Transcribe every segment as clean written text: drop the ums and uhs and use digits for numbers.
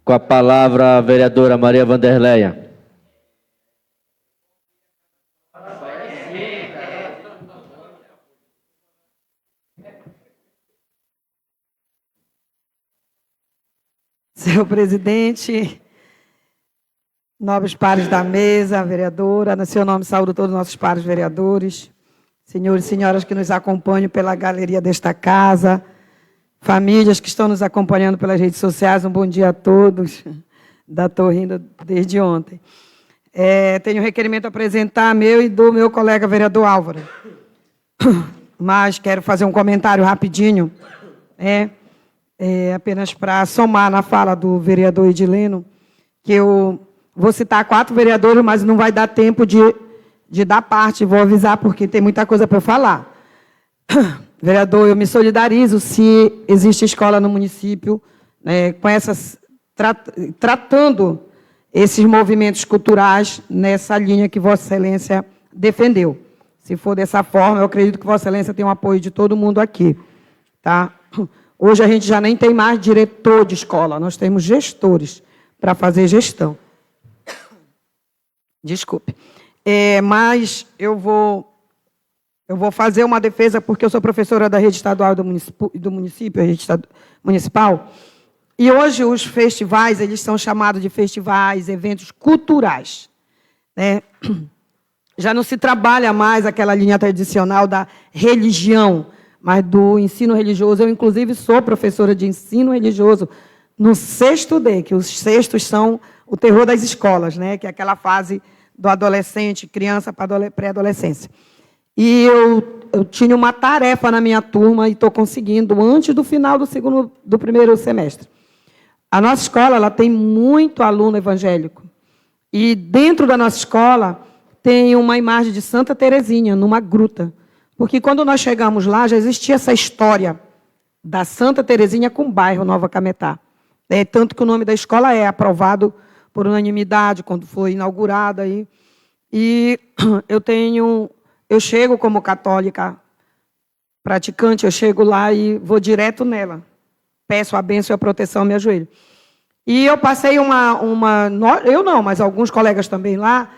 Com a palavra a vereadora Maria Wanderleia. Senhor presidente, nobres pares da mesa, vereadora, no seu nome saúdo todos os nossos pares vereadores, senhores e senhoras que nos acompanham pela galeria desta casa, famílias que estão nos acompanhando pelas redes sociais, um bom dia a todos. Estou rindo desde ontem. Tenho um requerimento a apresentar, meu e do meu colega vereador Álvaro. Mas quero fazer um comentário rapidinho, apenas para somar na fala do vereador Edileno, que eu vou citar 4 vereadores, mas não vai dar tempo de dar parte, vou avisar, porque tem muita coisa para eu falar. Vereador, eu me solidarizo se existe escola no município, com essas, tratando esses movimentos culturais nessa linha que Vossa Excelência defendeu. Se for dessa forma, eu acredito que Vossa Excelência tem o apoio de todo mundo aqui. Tá? Hoje a gente já nem tem mais diretor de escola, nós temos gestores para fazer gestão. Desculpe. Mas eu vou fazer uma defesa, porque eu sou professora da rede estadual do município, a rede municipal, e hoje os festivais, eles são chamados de festivais, eventos culturais. Já não se trabalha mais aquela linha tradicional da religião, mas do ensino religioso. Eu, inclusive, sou professora de ensino religioso no 6º D, que os 6º são o terror das escolas, que é aquela fase do adolescente, criança para pré-adolescência. E eu tinha uma tarefa na minha turma e estou conseguindo antes do final do primeiro semestre. A nossa escola ela tem muito aluno evangélico. E dentro da nossa escola tem uma imagem de Santa Terezinha, numa gruta. Porque quando nós chegamos lá, já existia essa história da Santa Terezinha com o bairro Nova Cametá. Tanto que o nome da escola é aprovado por unanimidade, quando foi inaugurada. E eu chego como católica praticante, eu chego lá e vou direto nela. Peço a bênção e a proteção, me ajoelho. E eu passei eu não, mas alguns colegas também lá,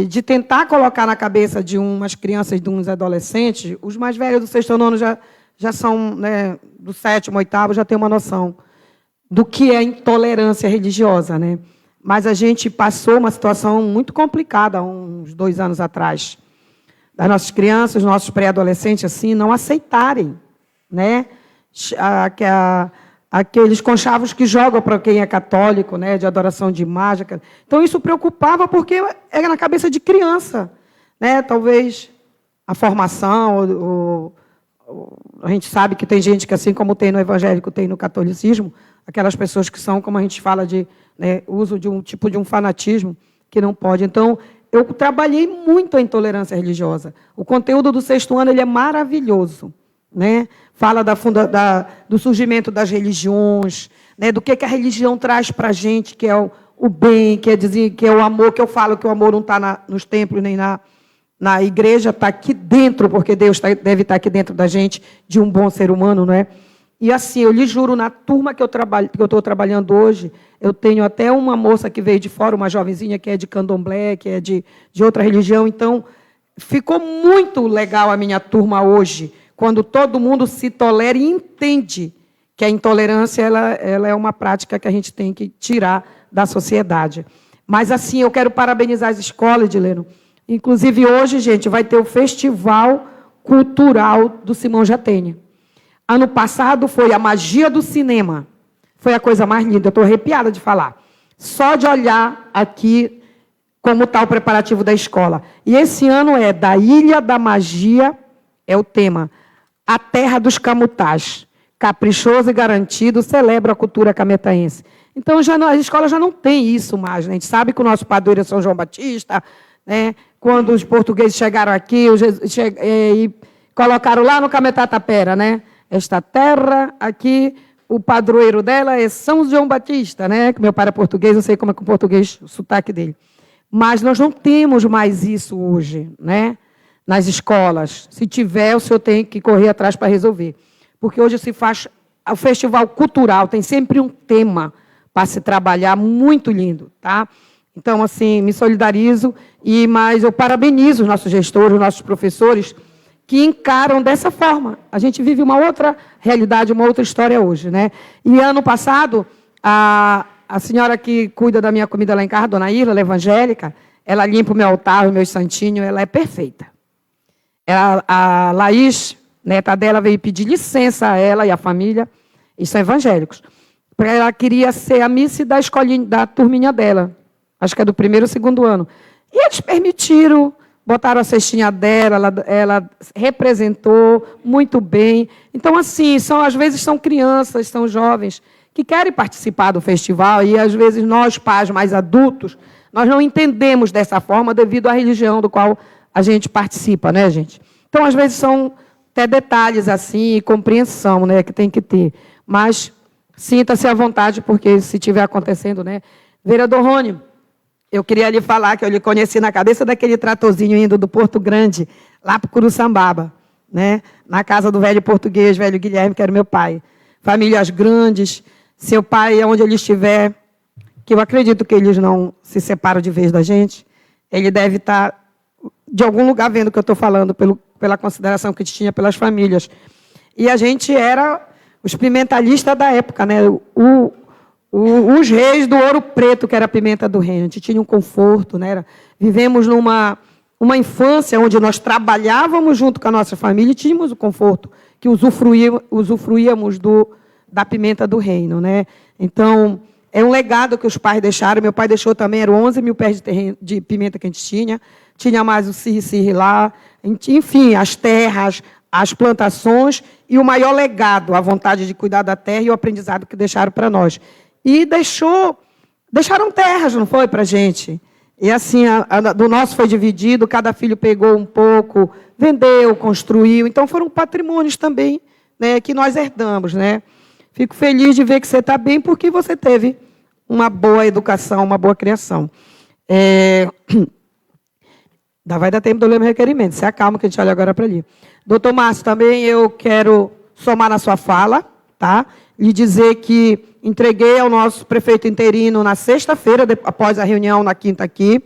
de tentar colocar na cabeça de umas crianças, de uns adolescentes, os mais velhos do 6º ano já são, do 7º, 8º, já tem uma noção do que é intolerância religiosa. Mas a gente passou uma situação muito complicada, há uns 2 anos atrás, das nossas crianças, nossos pré-adolescentes, assim, não aceitarem, aqueles conchavos que jogam para quem é católico, de adoração de imagem. Então, isso preocupava porque era na cabeça de criança. Talvez a formação, a gente sabe que tem gente que, assim como tem no evangélico, tem no catolicismo, aquelas pessoas que são, como a gente fala, de uso de um tipo de um fanatismo que não pode. Então, eu trabalhei muito a intolerância religiosa. O conteúdo do 6º ano ele é maravilhoso. Fala do surgimento das religiões, do que a religião traz para a gente, que é o bem, que é o amor, que eu falo que o amor não está nos templos nem na igreja, está aqui dentro, porque Deus deve estar aqui dentro da gente, de um bom ser humano, E assim, eu lhe juro, na turma que eu estou trabalhando hoje, eu tenho até uma moça que veio de fora, uma jovenzinha que é de candomblé, que é de outra religião. Então, ficou muito legal a minha turma hoje, quando todo mundo se tolera e entende que a intolerância ela é uma prática que a gente tem que tirar da sociedade. Mas, assim, eu quero parabenizar as escolas, Edileno. Inclusive, hoje, gente, vai ter o Festival Cultural do Simão Jatene. Ano passado foi a magia do cinema. Foi a coisa mais linda. Eu estou arrepiada de falar. Só de olhar aqui como está o preparativo da escola. E esse ano é da Ilha da Magia, é o tema. A Terra dos Camutás. Caprichoso e garantido, celebra a cultura cametaense. Então, as escolas já não têm isso mais. A gente sabe que o nosso padroeiro é São João Batista, quando os portugueses chegaram aqui e colocaram lá no Cametá Tapera, Esta terra aqui, o padroeiro dela é São João Batista, que meu pai é português, eu sei como é que o português, o sotaque dele. Mas nós não temos mais isso hoje, nas escolas. Se tiver, o senhor tem que correr atrás para resolver. Porque hoje se faz o festival cultural, tem sempre um tema para se trabalhar, muito lindo, tá? Então, assim, me solidarizo, mas eu parabenizo os nossos gestores, os nossos professores, que encaram dessa forma. A gente vive uma outra realidade, uma outra história hoje, né? E ano passado, a senhora que cuida da minha comida lá em casa, dona Irla, ela é evangélica, ela limpa o meu altar, os meus santinhos, ela é perfeita. A Laís, neta dela, veio pedir licença a ela e a família, e são evangélicos, porque ela queria ser a miss da escolinha, da turminha dela, acho que é do 1º ou 2º ano. E eles permitiram, botaram a cestinha dela, ela representou muito bem. Então, assim, às vezes são crianças, são jovens que querem participar do festival e, às vezes, nós, pais mais adultos, nós não entendemos dessa forma devido à religião do qual a gente participa, né, gente? Então, às vezes, são até detalhes assim, compreensão, né, que tem que ter. Mas sinta-se à vontade, porque se estiver acontecendo, né? Vereador Rony, eu queria lhe falar que eu lhe conheci na cabeça daquele tratorzinho indo do Porto Grande, lá para o Curuçambaba, né? Na casa do velho português, velho Guilherme, que era meu pai. Famílias grandes, seu pai, onde ele estiver, que eu acredito que eles não se separam de vez da gente, ele deve estar de algum lugar vendo o que eu estou falando, pela consideração que tinha pelas famílias. E a gente era os pimentalistas da época, né? Os reis do Ouro Preto, que era a pimenta do reino. A gente tinha um conforto, né? Vivemos uma infância onde nós trabalhávamos junto com a nossa família e tínhamos o conforto, que usufruíamos da pimenta do reino, né? Então, é um legado que os pais deixaram. Meu pai deixou também, eram 11 mil pés de pimenta que a gente tinha. Tinha mais o sirri lá, enfim, as terras, as plantações e o maior legado, a vontade de cuidar da terra e o aprendizado que deixaram para nós. E deixaram terras, não foi, para a gente? E assim, do nosso foi dividido, cada filho pegou um pouco, vendeu, construiu. Então, foram patrimônios também, né, que nós herdamos, né? Fico feliz de ver que você está bem, porque você teve uma boa educação, uma boa criação. Vai dar tempo de eu ler meu requerimento. Se acalma que a gente olha agora para ali. Doutor Márcio, também eu quero somar na sua fala, tá? E dizer que entreguei ao nosso prefeito interino, na sexta-feira, após a reunião, na quinta aqui,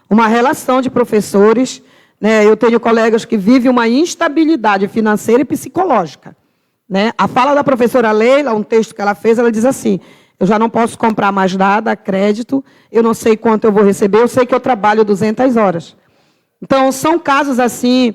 uma relação de professores, né? Eu tenho colegas que vivem uma instabilidade financeira e psicológica, né? A fala da professora Leila, um texto que ela fez, ela diz assim: eu já não posso comprar mais nada, crédito, eu não sei quanto eu vou receber, eu sei que eu trabalho 200 horas. Então, são casos assim,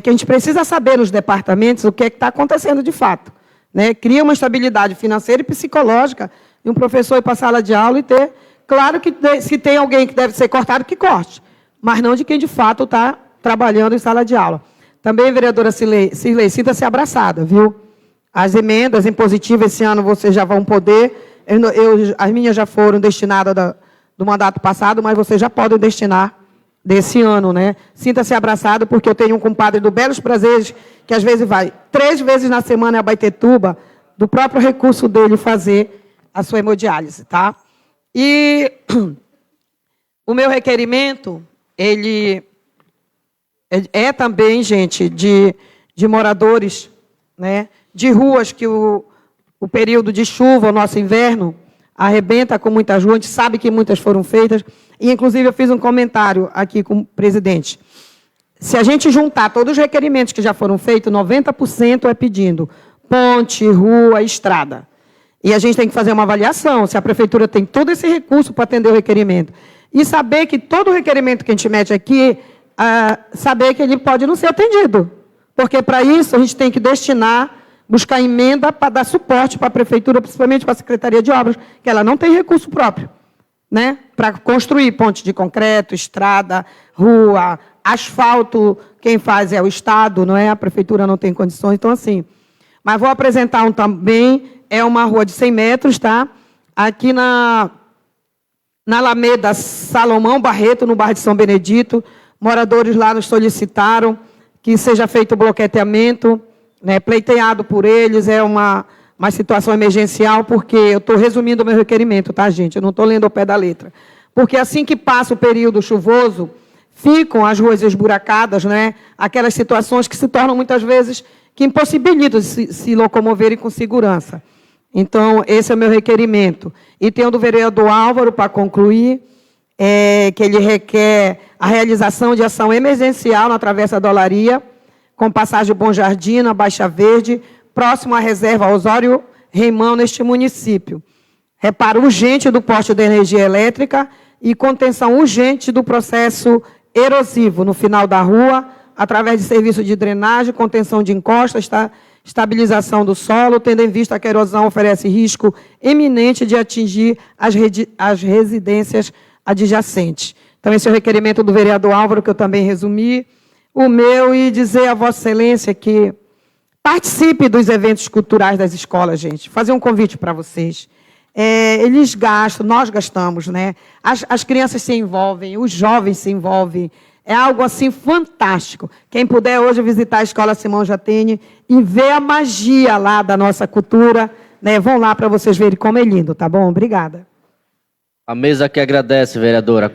que a gente precisa saber nos departamentos o que é que está acontecendo de fato, né? Cria uma estabilidade financeira e psicológica, e um professor ir para a sala de aula e ter... Claro que se tem alguém que deve ser cortado, que corte, mas não de quem de fato está trabalhando em sala de aula. Também, vereadora Cirlei, sinta-se abraçada, viu? As emendas impositivas esse ano vocês já vão poder... as minhas já foram destinadas do mandato passado, mas vocês já podem destinar desse ano, né? Sinta-se abraçado, porque eu tenho um compadre do Belos Prazeres, que às vezes vai 3 vezes na semana a Baitetuba, do próprio recurso dele fazer a sua hemodiálise, tá? E o meu requerimento, ele é também, gente, de moradores, né? De ruas que o período de chuva, o nosso inverno, arrebenta com muitas ruas, a gente sabe que muitas foram feitas, e, inclusive, eu fiz um comentário aqui com o presidente. Se a gente juntar todos os requerimentos que já foram feitos, 90% é pedindo ponte, rua, estrada. E a gente tem que fazer uma avaliação, se a prefeitura tem todo esse recurso para atender o requerimento. E saber que todo requerimento que a gente mete aqui, saber que ele pode não ser atendido. Porque, para isso, a gente tem que buscar emenda para dar suporte para a prefeitura, principalmente para a Secretaria de Obras, que ela não tem recurso próprio, né? Para construir ponte de concreto, estrada, rua, asfalto, quem faz é o Estado, não é? A prefeitura não tem condições, então assim. Mas vou apresentar um também, é uma rua de 100 metros, tá? Aqui na Alameda Salomão Barreto, no bairro de São Benedito, moradores lá nos solicitaram que seja feito o bloqueteamento, né, pleiteado por eles, é uma situação emergencial, porque eu estou resumindo o meu requerimento, tá, gente? Eu não estou lendo ao pé da letra. Porque assim que passa o período chuvoso, ficam as ruas esburacadas, né? Aquelas situações que se tornam, muitas vezes, que impossibilitam se locomoverem com segurança. Então, esse é o meu requerimento. E tem o do vereador Álvaro, para concluir, que ele requer a realização de ação emergencial na Travessa da Olaria, com passagem Bom Jardim, na Baixa Verde, próximo à reserva Osório Reimão, neste município. Reparo urgente do poste de energia elétrica e contenção urgente do processo erosivo no final da rua, através de serviço de drenagem, contenção de encostas, estabilização do solo, tendo em vista que a erosão oferece risco eminente de atingir as residências adjacentes. Então, esse é o requerimento do vereador Álvaro, que eu também resumi, o meu, e dizer a Vossa Excelência que participe dos eventos culturais das escolas, gente. Fazer um convite para vocês. Eles gastam, nós gastamos, né? As crianças se envolvem, os jovens se envolvem. É algo assim fantástico. Quem puder hoje visitar a Escola Simão Jatene e ver a magia lá da nossa cultura, né? Vão lá para vocês verem como é lindo, tá bom? Obrigada. A mesa que agradece, vereadora.